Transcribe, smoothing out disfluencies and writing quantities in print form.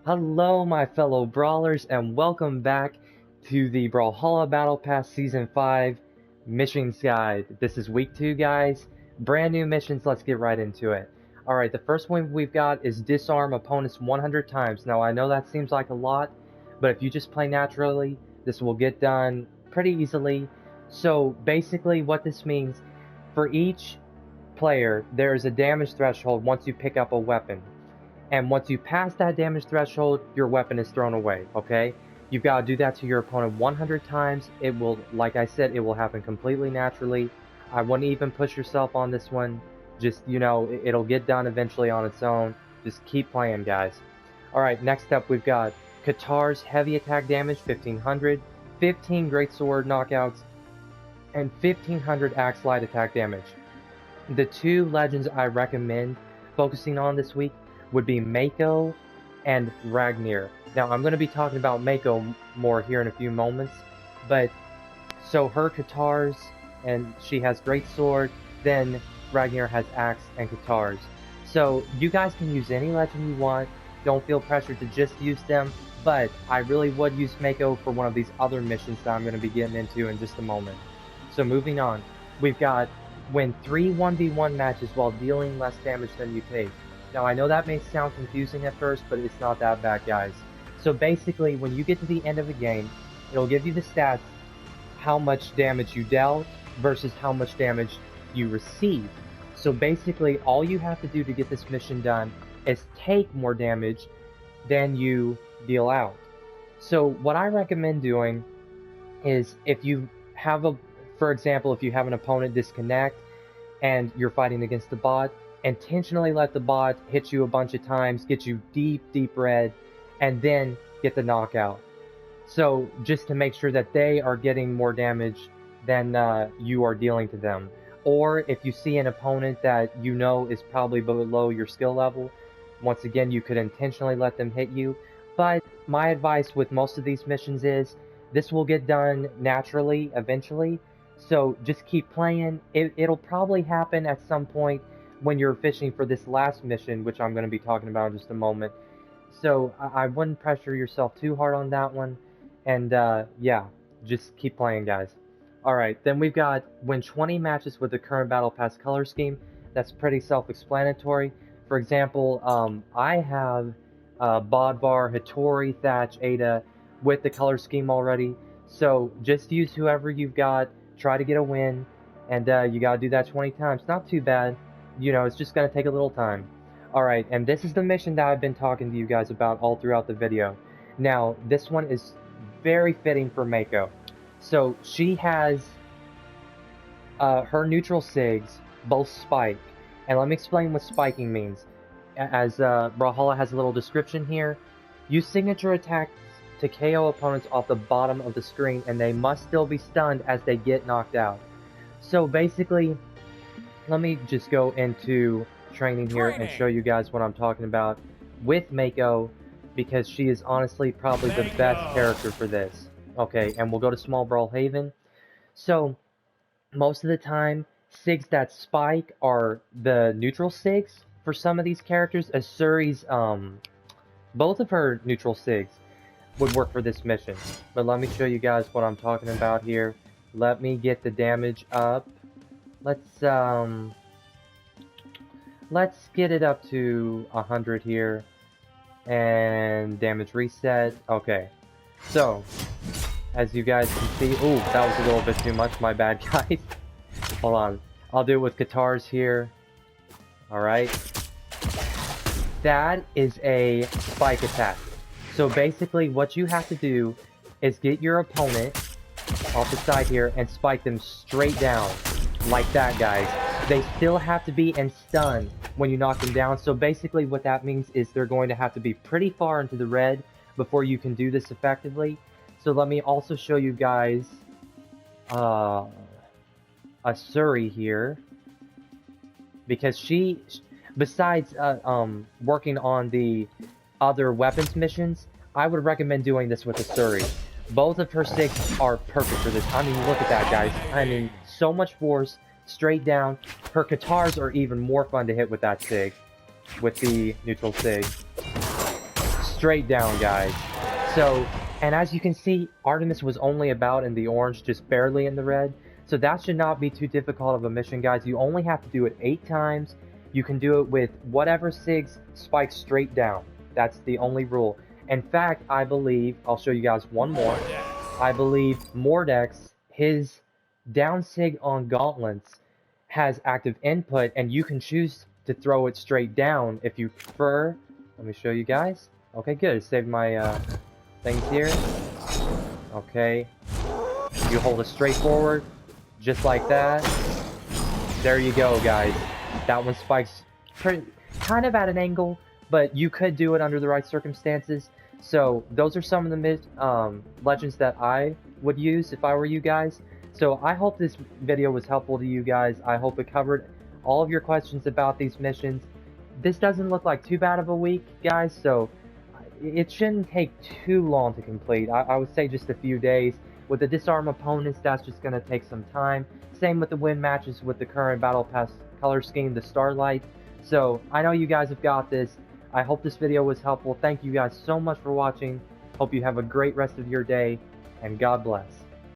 Hello, my fellow brawlers, and welcome back to the Brawlhalla Battle Pass Season 5 Missions Guide. This is Week 2, guys. Brand new missions, let's get right into it. Alright, the first one we've got is Disarm opponents 100 times. Now, I know that seems like a lot, but if you just play naturally, this will get done pretty easily. So, basically, what this means, for each player, there is a damage threshold once you pick up a weapon. And once you pass that damage threshold, your weapon is thrown away, okay? You've got to do that to your opponent 100 times. It will, like I said, it will happen completely naturally. I wouldn't even push yourself on this one. Just, it'll get done eventually on its own. Just keep playing, guys. Alright, next up we've got Qatar's heavy attack damage, 1500, 15 greatsword knockouts, and 1500 axe light attack damage. The two legends I recommend focusing on this week would be Mako and Ragnir. Now, I'm going to be talking about Mako more here in a few moments, but so her Katars, and she has Great Sword, then Ragnir has Axe and Katars. So, you guys can use any legend you want, don't feel pressured to just use them, but I really would use Mako for one of these other missions that I'm going to be getting into in just a moment. So, moving on, we've got win 3 1v1 matches while dealing less damage than you take. Now, I know that may sound confusing at first, but it's not that bad, guys. So basically, when you get to the end of the game, it'll give you the stats, how much damage you dealt versus how much damage you received. So basically, all you have to do to get this mission done is take more damage than you deal out. So what I recommend doing is if you have for example, if you have an opponent disconnect and you're fighting against the bot, intentionally let the bot hit you a bunch of times, get you deep red, and then get the knockout. So just to make sure that they are getting more damage than you are dealing to them. Or if you see an opponent that you know is probably below your skill level, once again you could intentionally let them hit you. But my advice with most of these missions is this will get done naturally eventually. So just keep playing. It'll probably happen at some point when you're fishing for this last mission, which I'm going to be talking about in just a moment. So I wouldn't pressure yourself too hard on that one. And yeah, just keep playing, guys. Alright, then we've got win 20 matches with the current Battle Pass color scheme. That's pretty self-explanatory. For example, I have Bodvar, Hattori, Thatch, Ada with the color scheme already. So just use whoever you've got, try to get a win, and you gotta do that 20 times. Not too bad. It's just going to take a little time. Alright, and this is the mission that I've been talking to you guys about all throughout the video. Now, this one is very fitting for Mako. So, she has her neutral SIGs, both spike. And let me explain what spiking means. As Brawlhalla has a little description here, use signature attacks to KO opponents off the bottom of the screen, and they must still be stunned as they get knocked out. So, basically, let me just go into training here and show you guys what I'm talking about with Mako, because she is honestly probably the best character for this. Okay, and we'll go to Small Brawl Haven. So, most of the time, SIGs that spike are the neutral SIGs for some of these characters. Asuri's, both of her neutral SIGs would work for this mission. But let me show you guys what I'm talking about here. Let me get the damage up. Let's get it up to 100 here, and damage reset. Okay, so as you guys can see, ooh, that was a little bit too much, my bad, guys. Hold on, I'll do it with Katars here. Alright, that is a spike attack. So basically what you have to do is get your opponent off the side here and spike them straight down. Like that, guys. They still have to be in stun when you knock them down. So basically what that means is they're going to have to be pretty far into the red before you can do this effectively. So let me also show you guys Asuri here. Because she, besides working on the other weapons missions, I would recommend doing this with Asuri. Both of her SIGs are perfect for this. I mean, look at that, guys. I mean, so much force, straight down. Her Katars are even more fun to hit with that SIG, with the neutral SIG. straight down, guys. So, and as you can see, Artemis was only about in the orange, just barely in the red. So that should not be too difficult of a mission, guys. You only have to do it 8 times. You can do it with whatever SIGs spike straight down. That's the only rule. In fact, I believe, I'll show you guys one more. I believe Mordex, his down SIG on gauntlets has active input, and you can choose to throw it straight down if you prefer. Let me show you guys. Okay, good. It saved my things here. Okay. You hold it straight forward, just like that. There you go, guys. That one spikes kind of at an angle, but you could do it under the right circumstances. So those are some of the legends that I would use if I were you guys. So I hope this video was helpful to you guys. I hope it covered all of your questions about these missions. This doesn't look like too bad of a week, guys, so it shouldn't take too long to complete. I would say just a few days. With the Disarm opponents, that's just going to take some time. Same with the win matches with the current Battle Pass color scheme, the Starlight. So I know you guys have got this. I hope this video was helpful. Thank you guys so much for watching. Hope you have a great rest of your day, and God bless.